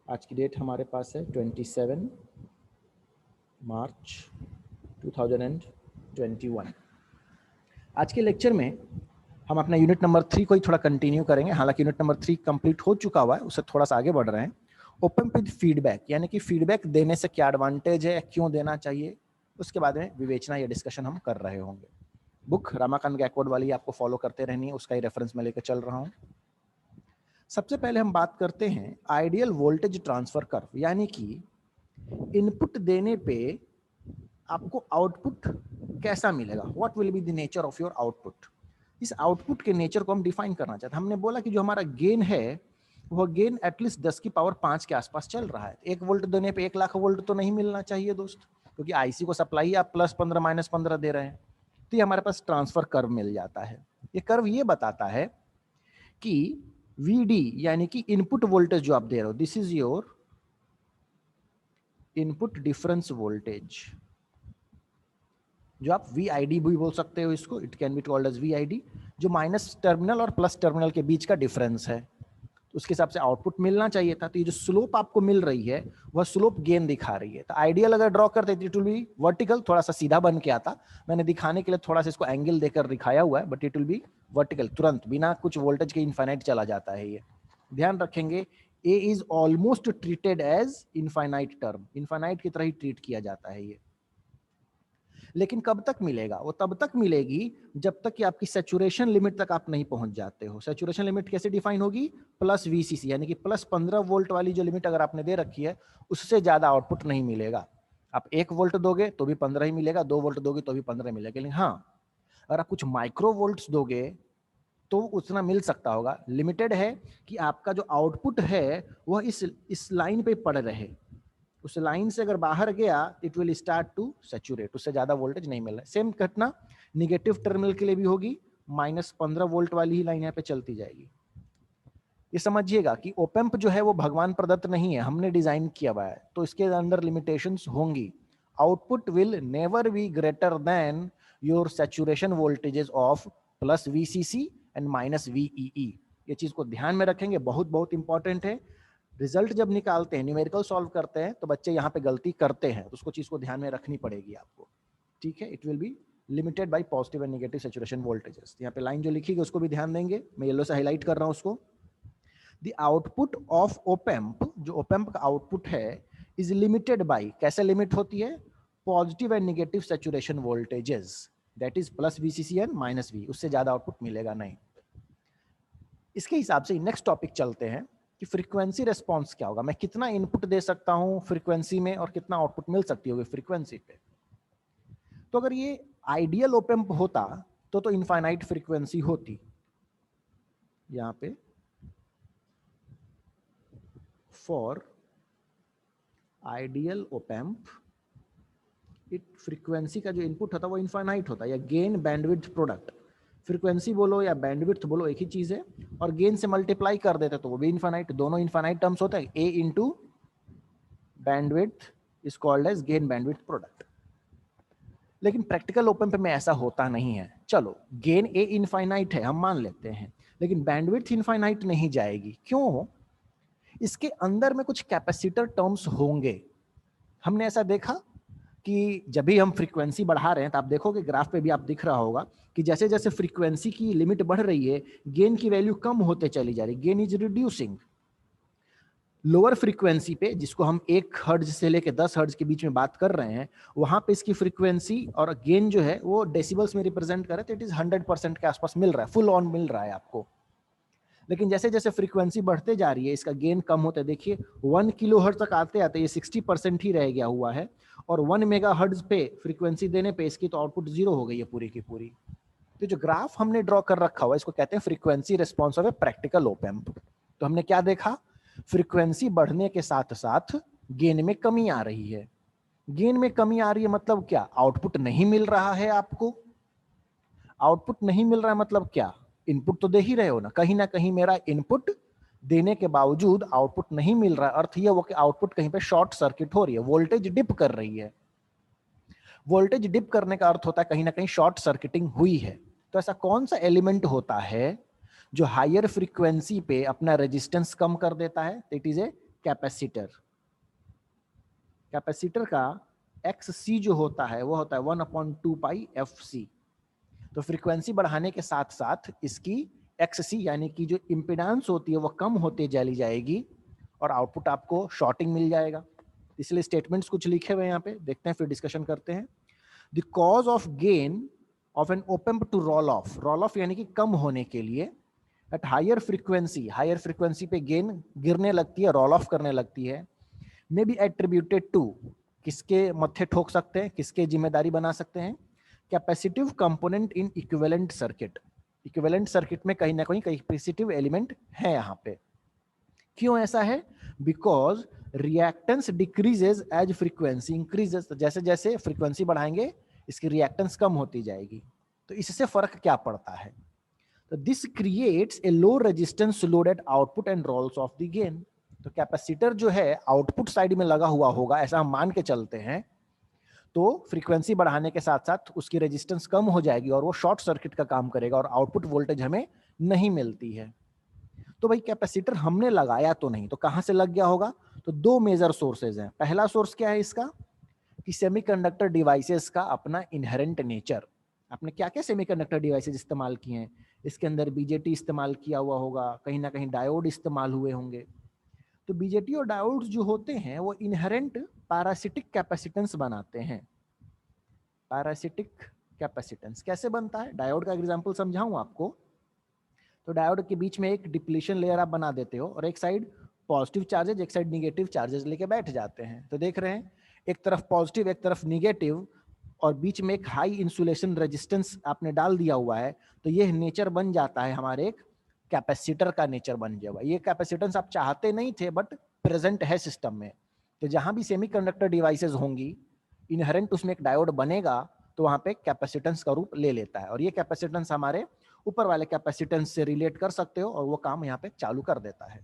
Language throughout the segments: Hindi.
आज की डेट हमारे पास है 27 मार्च 2021। आज के लेक्चर में हम अपना यूनिट नंबर 3 को ही थोड़ा कंटिन्यू करेंगे। हालांकि यूनिट नंबर 3 कंप्लीट हो चुका हुआ है, उससे थोड़ा सा आगे बढ़ रहे हैं। ओपन विद फीडबैक, यानी कि फीडबैक देने से क्या एडवांटेज है, क्यों देना चाहिए, उसके बारे में विवेचना या डिस्कशन हम कर रहे होंगे। बुक रामाकांत गैकवर्ड वाली आपको फॉलो करते रहनी है, उसका ही रेफरेंस मैं लेकर चल रहा हूँ। सबसे पहले हम बात करते हैं आइडियल वोल्टेज ट्रांसफर कर्व, यानी कि इनपुट देने पे आपको आउटपुट कैसा मिलेगा, what will be the nature of your output. इस आउटपुट के नेचर को हम डिफाइन करना चाहते हैं। हमने बोला कि जो हमारा गेन है वह गेन एटलीस्ट 10 की पावर 5 के आसपास चल रहा है। 1 वोल्ट देने पे 1 लाख वोल्ट तो नहीं मिलना चाहिए दोस्त, क्योंकि आईसी को सप्लाई आप +15 -15 दे रहे हैं। तो ये हमारे पास ट्रांसफर कर्व मिल जाता है। ये कर्व ये बताता है कि VD यानी कि इनपुट वोल्टेज जो आप दे रहे हो, this is your input difference voltage, जो आप VID भी बोल सकते हो इसको, it can be called as VID, जो माइनस टर्मिनल और प्लस टर्मिनल के बीच का डिफरेंस है। तो उसके हिसाब से आउटपुट मिलना चाहिए था। तो ये जो स्लोप आपको मिल रही है वह स्लोप गेन दिखा रही है। तो आइडियल अगर ड्रॉ करते तो इट विल बी वर्टिकल, थोड़ा सा सीधा बन के आता। मैंने दिखाने के लिए थोड़ा सा इसको एंगल देकर दिखाया हुआ है, but it will B vertical, तुरंत बिना कुछ वोल्टेज के इनफाइनाइट चला जाता है। ये ध्यान रखेंगे, A is almost treated as infinite term, infinite की तरह ही ट्रीट किया जाता है ये। लेकिन कब तक मिलेगा, वो तब तक मिलेगी जब तक कि आपकी सैचुरेशन लिमिट तक आप नहीं पहुंच जाते हो। सैचुरेशन लिमिट कैसे डिफाइन होगी, प्लस VCC, यानी कि +15 वोल्ट वाली जो लिमिट अगर आपने दे रखी है, उससे ज्यादा आउटपुट नहीं मिलेगा। आप 1 वोल्ट दोगे तो भी 15 ही मिलेगा, 2 वोल्ट दोगे तो भी 15 मिलेगा। लेकिन हाँ, अगर आप कुछ माइक्रो वोल्ट्स दोगे तो उतना मिल सकता होगा। लिमिटेड है कि आपका जो आउटपुट है वह इस लाइन पे पड़ रहे। उस लाइन से अगर बाहर गया it will start to saturate, उससे ज्यादा वोल्टेज नहीं मिल रहा है। सेम घटना निगेटिव टर्मिनल के लिए भी होगी, -15 वोल्ट वाली ही लाइन यहाँ पे चलती जाएगी। ये समझिएगा कि ओपेम्प जो है वो भगवान प्रदत्त नहीं है, हमने डिजाइन किया हुआ है, तो इसके अंदर लिमिटेशंस होंगी। Output will never be greater than your saturation voltages of +VCC and -VEE। ये चीज को ध्यान में रखेंगे, बहुत बहुत इंपॉर्टेंट है। रिजल्ट जब निकालते हैं, न्यूमेरिकल सॉल्व करते हैं, तो बच्चे यहाँ पे गलती करते हैं, तो उसको चीज को ध्यान में रखनी पड़ेगी आपको। ठीक है, it will B limited by positive and negative saturation voltages. यहाँ पे लाइन जो लिखी गई उसको भी ध्यान देंगे, मैं येलो से हाईलाइट कर रहा हूँ उसको। द आउटपुट ऑफ ओपेम्प, जो ओपेम्प का आउटपुट है, इज लिमिटेड बाय, कैसे लिमिट होती है, positive and negative saturation voltages, that is +VCC and -V, उससे ज्यादा आउटपुट मिलेगा नहीं। इसके हिसाब से नेक्स्ट टॉपिक चलते हैं कि फ्रीक्वेंसी रिस्पांस क्या होगा। मैं कितना इनपुट दे सकता हूं फ्रीक्वेंसी में और कितना आउटपुट मिल सकती होगी फ्रीक्वेंसी पे। तो अगर ये आइडियल ओपेम्प होता तो इनफाइनाइट फ्रीक्वेंसी होती। यहां पे फॉर आइडियल ओपेम्प इट फ्रीक्वेंसी का जो इनपुट होता है वो इनफाइनाइट होता है, या गेन बैंडविड्थ प्रोडक्ट, फ्रीक्वेंसी बोलो या बैंडविड्थ बोलो एक ही चीज है, और गेन से मल्टीप्लाई कर देते तो वो भी इनफाइनाइट, दोनों इनफाइनाइट टर्म्स होता है। A into bandwidth is called as gain bandwidth product. लेकिन प्रैक्टिकल ओपेम्प में ऐसा होता नहीं है। चलो गेन ए इनफाइनाइट है हम मान लेते हैं, लेकिन बैंडविड्थ इनफाइनाइट नहीं जाएगी। क्यों, इसके अंदर में कुछ कैपेसिटर टर्म्स होंगे। हमने ऐसा देखा कि जब भी हम फ्रीक्वेंसी बढ़ा रहे हैं, तो आप देखोगे ग्राफ पे भी आप दिख रहा होगा कि जैसे जैसे फ्रीक्वेंसी की लिमिट बढ़ रही है, गेन की वैल्यू कम होते चली जा रही, gain is reducing. Lower frequency पे, जिसको हम 1 हर्ट्ज से लेकर 10 हर्ट्ज के बीच में बात कर रहे हैं, वहां पे इसकी फ्रीक्वेंसी और गेन जो है वो डेसिबल्स में रिप्रेजेंट करे, तो इट इज 100% के आसपास मिल रहा है, फुल ऑन मिल रहा है आपको। लेकिन जैसे जैसे फ्रीक्वेंसी बढ़ते जा रही है, इसका गेन कम होता है। देखिए 1 किलो हर्ट्ज तक आते आते ये 60% ही रह गया हुआ है, और 1 मेगा हर्ट्ज पे फ्रीक्वेंसी देने पे इसकी तो आउटपुट 0 हो गई है पूरी की पूरी। तो जो ग्राफ हमने ड्रॉ कर रखा हुआ है, इसको कहते हैं frequency response of a practical op amp. तो हमने क्या देखा, फ्रीक्वेंसी बढ़ने के साथ साथ गेन में कमी आ रही है। गेन में कमी आ रही है मतलब क्या, आउटपुट नहीं मिल रहा है आपको। आउटपुट नहीं मिल रहा है मतलब क्या, इनपुट तो दे ही रहे हो ना कहीं मेरा इनपुट देने के बावजूद आउटपुट नहीं मिल रहा है। अर्थ यह वो कि आउटपुट कहीं पे शॉर्ट सर्किट हो रही है, वोल्टेज डिप कर रही है। वोल्टेज डिप करने का अर्थ होता है कहीं ना कहीं शॉर्ट सर्किटिंग हुई है। तो ऐसा कौन सा एलिमेंट होता है जो हायर फ्रीक्वेंसी पे अपना रेजिस्टेंस कम कर देता है, it is a capacitor, capacitor का XC जो होता है वो होता है 1/2 पाई FC। तो फ्रीक्वेंसी बढ़ाने के साथ साथ इसकी XC यानी कि जो इम्पिडेंस होती है वो कम होते चली जाएगी और आउटपुट आपको शॉर्टिंग मिल जाएगा। इसलिए स्टेटमेंट्स कुछ लिखे हुए हैं यहाँ पे, देखते हैं फिर डिस्कशन करते हैं। The cause of gain of an op amp to roll off यानी कि कम होने के लिए एट हायर फ्रीक्वेंसी पे गेन गिरने लगती है, रोल ऑफ करने लगती है। मे बी एट्रीब्यूटेड टू, किसके मत्थे ठोक सकते हैं, किसके जिम्मेदारी बना सकते हैं, capacitive component in equivalent circuit. Equivalent circuit में कहीं ना कहीं कैपेसिटिव एलिमेंट है यहाँ पे। क्यों ऐसा है? Because reactance decreases as frequency increases. जैसे जैसे फ्रीक्वेंसी बढ़ाएंगे इसकी रिएक्टेंस कम होती जाएगी। तो इससे फर्क क्या पड़ता है? तो this creates a low resistance load at output and rolls off the gain. तो कैपेसिटर जो है आउटपुट साइड में लगा हुआ होगा, ऐसा हम मान के चलते हैं। तो फ्रीक्वेंसी बढ़ाने के साथ साथ उसकी रेजिस्टेंस कम हो जाएगी और वो शॉर्ट सर्किट का काम करेगा और आउटपुट वोल्टेज हमें नहीं मिलती है। तो भाई कैपेसिटर हमने लगाया तो नहीं, तो कहां से लग गया होगा? तो दो मेजर सोर्सेज हैं। पहला सोर्स क्या है इसका कि सेमीकंडक्टर डिवाइसेस का अपना इनहेरेंट नेचर। आपने क्या क्या सेमीकंडक्टर डिवाइसेस इस्तेमाल किए हैं? इसके अंदर बीजेटी इस्तेमाल किया हुआ होगा, कहीं ना कहीं डायोड इस्तेमाल हुए होंगे। तो बीजेटी और डायोड्स जो होते हैं वो इनहेरेंट पैरासिटिक कैपेसिटेंस बनाते हैं। पैरासिटिक कैपेसिटेंस कैसे बनता है? डायोड का एग्जांपल समझाऊं आपको। तो डायोड के बीच में एक डिप्लीशन लेयर आप बना देते हो और एक साइड पॉजिटिव चार्जेज एक साइड निगेटिव चार्जेस लेके बैठ जाते हैं। तो देख रहे हैं एक तरफ पॉजिटिव एक तरफ निगेटिव और बीच में एक हाई इंसुलेशन रेजिस्टेंस आपने डाल दिया हुआ है। तो ये नेचर बन जाता है हमारे एक कैपेसिटर का नेचर बन गया हुआ। ये कैपेसिटेंस आप चाहते नहीं थे बट प्रेजेंट है सिस्टम में। तो जहां भी सेमीकंडक्टर डिवाइसेस होंगी इनहेरेंट उसमें एक डायोड बनेगा तो वहां पे कैपेसिटेंस का रूप ले लेता है और ये कैपेसिटेंस हमारे ऊपर वाले कैपेसिटेंस से रिलेट कर सकते हो और वो काम यहाँ पे चालू कर देता है।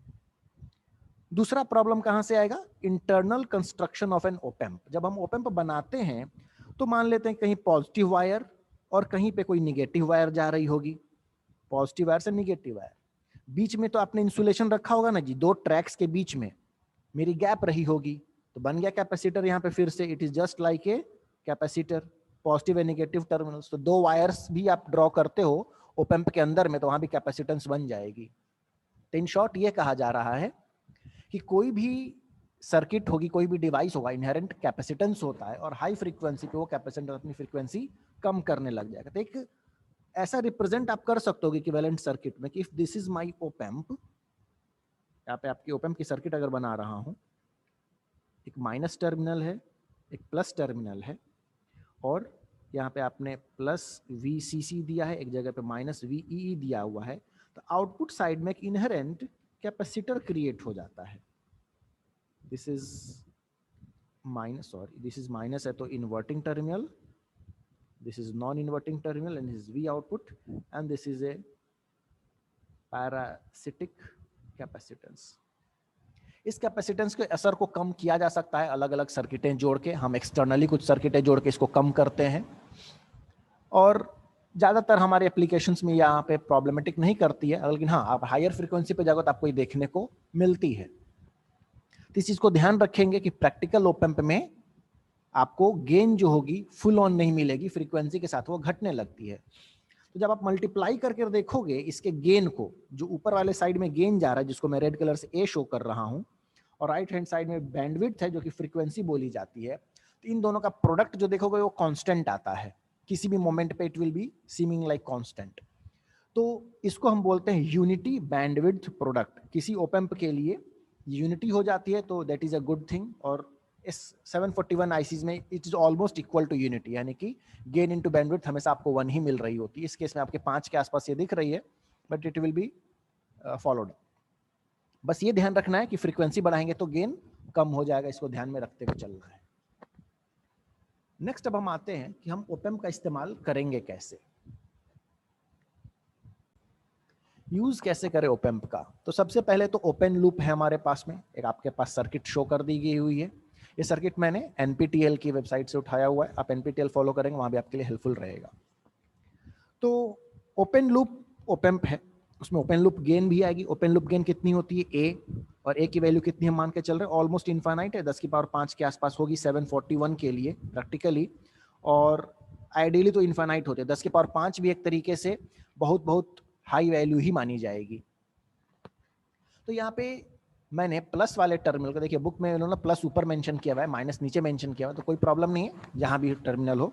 दूसरा प्रॉब्लम कहां से आएगा? Internal construction of an op amp. जब हम ओपेम्प बनाते हैं तो मान लेते हैं कहीं पॉजिटिव वायर और कहीं पे कोई निगेटिव वायर जा रही होगी, पॉजिटिव वायर से निगेटिव वायर। बीच में तो आपने इंसुलेशन रखा होगा ना जी, दो ट्रैक्स के बीच में मेरी गैप रही होगी तो बन गया कैपेसिटर। यहाँ पे फिर से it is just like a capacitor, positive and negative terminals. तो दो वायर्स भी आप ड्रॉ करते हो ओपेम्प के अंदर में तो वहां भी कैपेसिटेंस बन जाएगी। तो इन शॉर्ट ये कहा जा रहा है कि कोई भी सर्किट होगी, कोई भी डिवाइस होगा, इनहेरेंट कैपेसिटेंस होता है और हाई फ्रीक्वेंसी पे वो कैपेसिटर अपनी फ्रीक्वेंसी कम करने लग जाएगा। तो एक ऐसा रिप्रेजेंट आप कर सकते हो इक्विवेलेंट सर्किट में कि इफ दिस इज माय ओपेम्प, यहाँ पे आपकी ओपेम्प की सर्किट अगर बना रहा हूं, एक माइनस टर्मिनल है एक प्लस टर्मिनल है और यहाँ पे आपने प्लस VCC दिया है, एक जगह पे माइनस VEE दिया हुआ है। तो आउटपुट साइड में एक इनहेरेंट कैपेसिटर क्रिएट हो जाता है। This is minus, sorry this is minus है तो inverting terminal, this is non inverting terminal and this is V output and this is a parasitic capacitance. इस कैपेसिटेंस के असर को कम किया जा सकता है अलग अलग सर्किटें जोड़ के। हम एक्सटर्नली कुछ सर्किटें जोड़ के इसको कम करते हैं और ज़्यादातर हमारे एप्लीकेशंस में यहाँ पे प्रॉब्लमेटिक नहीं करती है, लेकिन हाँ आप हायर फ्रीक्वेंसी पे जाओगे तो आपको ये देखने को मिलती है। तो इस चीज़ को ध्यान रखेंगे कि प्रैक्टिकल ओपेम्प में आपको गेन जो होगी फुल ऑन नहीं मिलेगी, फ्रीक्वेंसी के साथ वो घटने लगती है। तो जब आप मल्टीप्लाई करके देखोगे इसके गेन को, जो ऊपर वाले साइड में गेन जा रहा है जिसको मैं रेड कलर से A शो कर रहा हूं और राइट हैंड साइड में बैंडविड्थ है जो कि फ्रीक्वेंसी बोली जाती है, तो इन दोनों का प्रोडक्ट जो देखोगे वो कांस्टेंट आता है। किसी भी मोमेंट पे it will be seeming like constant. तो इसको हम बोलते हैं यूनिटी बैंडविड्थ प्रोडक्ट। किसी ओपेम्प के लिए यूनिटी हो जाती है तो that is a good thing और इस 741 आईसीज में it is almost equal to unity, यानी कि गेन इनटू बैंडविड्थ हमेशा आपको 1 ही मिल रही होती है। इस केस में आपके 5 के आसपास ये दिख रही है but it will be followed. बस ये ध्यान रखना है कि फ्रीक्वेंसी बढ़ाएंगे तो गेन कम हो जाएगा, इसको ध्यान में रखते हुए चलना है। नेक्स्ट अब हम आते हैं कि हम ओपेम्प का इस्तेमाल करेंगे कैसे, यूज कैसे करें ओपेम्प का। तो सबसे पहले तो ओपन लूप है हमारे पास में, एक आपके पास सर्किट शो कर दी गई हुई है। ये सर्किट मैंने NPTEL की वेबसाइट से उठाया हुआ है, आप NPTEL फॉलो करेंगे वहां भी आपके लिए हेल्पफुल रहेगा। तो ओपन लूप ओपेम्प है उसमें ओपन लूप गेन भी आएगी। ओपन लूप गेन कितनी होती है, ए, और ए की वैल्यू कितनी हम मान के चल रहे हैं, ऑलमोस्ट इनफाइनाइट है, 10 की पावर 5 के आसपास होगी 741 के लिए प्रैक्टिकली, और आइडियली तो इनफाइनाइट होते हैं। 10 की पावर 5 भी एक तरीके से बहुत बहुत हाई वैल्यू ही मानी जाएगी। तो यहाँ पे मैंने प्लस वाले टर्मिनल को, देखिए बुक में उन्होंने प्लस ऊपर मेंशन किया हुआ है, माइनस नीचे मेंशन किया हुआ है, तो कोई प्रॉब्लम नहीं है जहां भी टर्मिनल हो।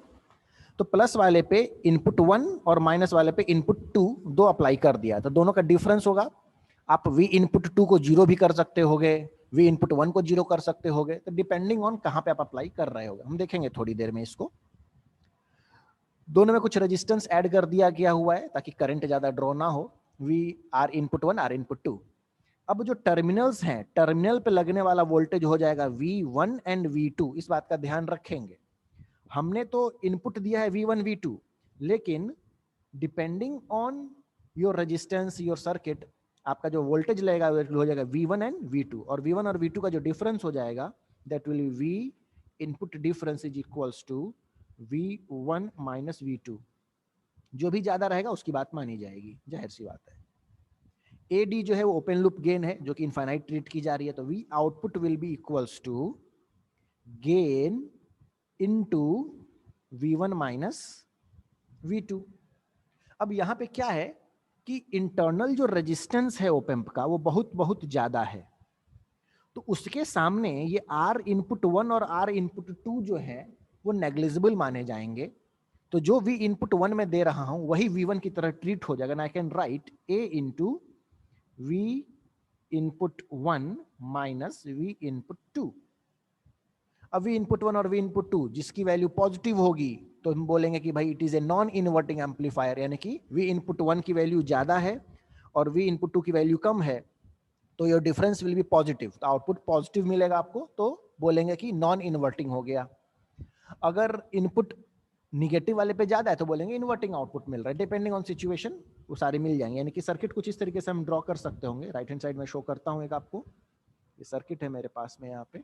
तो प्लस वाले पे इनपुट 1 और माइनस वाले पे इनपुट 2 दो अप्लाई कर दिया, तो दोनों का डिफरेंस होगा। आप वी इनपुट 2 को जीरो भी कर सकते होगे, वी इनपुट 1 को जीरो कर सकते होगे, तो डिपेंडिंग ऑन कहां पे आप अप्लाई कर रहे होगे, हम देखेंगे थोड़ी देर में इसको। दोनों में कुछ रेजिस्टेंस ऐड कर दिया गया हुआ है ताकि करंट ज्यादा ड्रॉ ना हो, we are input 1 or input 2। अब जो टर्मिनल्स हैं, टर्मिनल पे लगने वाला वोल्टेज हो जाएगा V1 एंड V2, इस बात का ध्यान रखेंगे। हमने तो इनपुट दिया है V1 V2, लेकिन depending on your resistance, your circuit, आपका जो वोल्टेज लगेगा हो जाएगा V1 एंड V2, और V1 और V2 का जो डिफरेंस हो जाएगा that will be V input difference is equals to V1 minus V2। जो भी ज्यादा रहेगा उसकी बात मानी जाएगी, जाहिर सी बात है। AD जो है वो ओपन लूप गेन है जो कि इनफाइनाइट ट्रीट की जा रही है, तो V output will be equals to gain into V1 minus V2। अब यहां पे क्या है कि इंटरनल जो रेजिस्टेंस है ओपेम्प का वो बहुत बहुत ज्यादा है, तो उसके सामने ये R इनपुट 1 और R इनपुट 2 जो है वो नेग्लिजिबल माने जाएंगे। तो जो V इनपुट 1 में दे रहा हूं वही V1 की तरह ट्रीट हो जाएगा। I can write A into V input 1 minus V input 2। अब V इनपुट 1 और V इनपुट 2 जिसकी वैल्यू पॉजिटिव होगी तो हम बोलेंगे कि भाई it is a non inverting amplifier, यानी कि V इनपुट 1 की वैल्यू ज्यादा है और V इनपुट 2 की वैल्यू कम है, तो your difference will be positive, तो आउटपुट पॉजिटिव मिलेगा आपको, तो बोलेंगे कि नॉन इन्वर्टिंग हो गया। अगर इनपुट निगेटिव वाले पे ज्यादा है तो बोलेंगे इन्वर्टिंग आउटपुट मिल रहा है। डिपेंडिंग ऑन सिचुएशन वो सारे मिल जाएंगे, यानी कि सर्किट कुछ इस तरीके से हम ड्रॉ कर सकते होंगे। राइट हैंड साइड में शो करता हूं एक आपको, ये सर्किट है मेरे पास में, यहाँ पे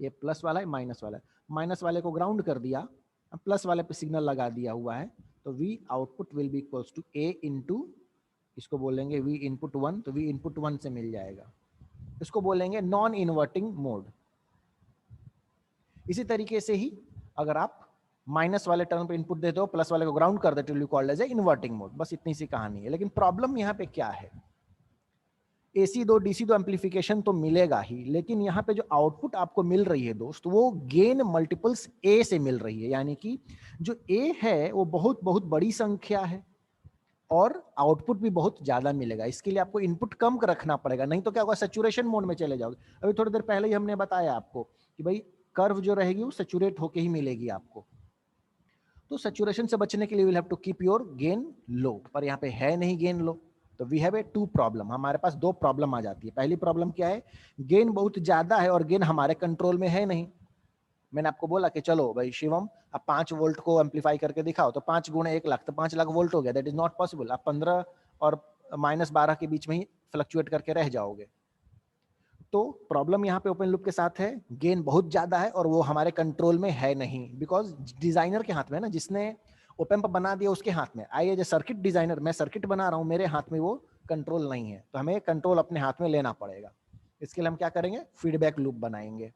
ये प्लस वाला है, माइनस वाला है, माइनस वाले को ग्राउंड कर दिया, अब प्लस वाले पे सिग्नल लगा दिया हुआ है, तो V output will be equals to A into, इसको बोलेंगे V इनपुट 1, तो V इनपुट 1 से मिल जाएगा, इसको बोलेंगे नॉन इन्वर्टिंग मोड। इसी तरीके से ही अगर आप माइनस वाले टर्म पे इनपुट देते हो, प्लस वाले को ग्राउंड कर देते हो, you called as a inverting mode. बस इतनी सी कहानी है। लेकिन प्रॉब्लम यहाँ पे क्या है, AC दो DC दो एम्पलीफिकेशन तो मिलेगा ही, लेकिन यहाँ पे जो आउटपुट आपको मिल रही है दोस्त वो गेन मल्टीपल्स A से मिल रही है, यानी कि जो A है वो बहुत बहुत बड़ी संख्या है और आउटपुट भी बहुत ज्यादा मिलेगा। इसके लिए आपको इनपुट कम रखना पड़ेगा, नहीं तो क्या होगा, सैचुरेशन मोड में चले जाओगे। अभी थोड़ी देर पहले ही हमने बताया आपको कि भाई कर्व जो रहेगी वो सैचुरेट होके ही मिलेगी आपको, तो सैचुरेशन से बचने के लिए will have to keep your gain low, पर यहाँ पे है नहीं गेन लो, तो we have a two problem, हमारे पास दो प्रॉब्लम आ जाती है। पहली प्रॉब्लम क्या है, गेन बहुत ज्यादा है और गेन हमारे कंट्रोल में है नहीं। मैंने आपको बोला कि चलो भाई शिवम आप 5 वोल्ट को एम्पलीफाई करके दिखाओ, तो 5 गुणे 1 लाख तो 5 लाख वोल्ट हो गया, दैट इज नॉट पॉसिबल। आप 15 और -12 के बीच में ही फ्लक्चुएट करके रह जाओगे। तो प्रॉब्लम यहाँ पे ओपन लूप के साथ है, गेन बहुत ज्यादा है और वो हमारे कंट्रोल में है नहीं, बिकॉज डिजाइनर के हाथ में है ना, जिसने ओपेम्प बना दिया उसके हाथ में। I as a circuit designer, मैं सर्किट बना रहा हूँ, मेरे हाथ में वो कंट्रोल नहीं है, तो हमें कंट्रोल अपने हाथ में लेना पड़ेगा। इसके लिए हम क्या करेंगे, फीडबैक लूप बनाएंगे।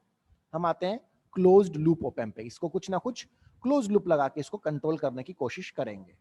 हम आते हैं क्लोज्ड लूप ओपेम्प पे, इसको कुछ ना कुछ क्लोज लूप लगा के इसको कंट्रोल करने की कोशिश करेंगे।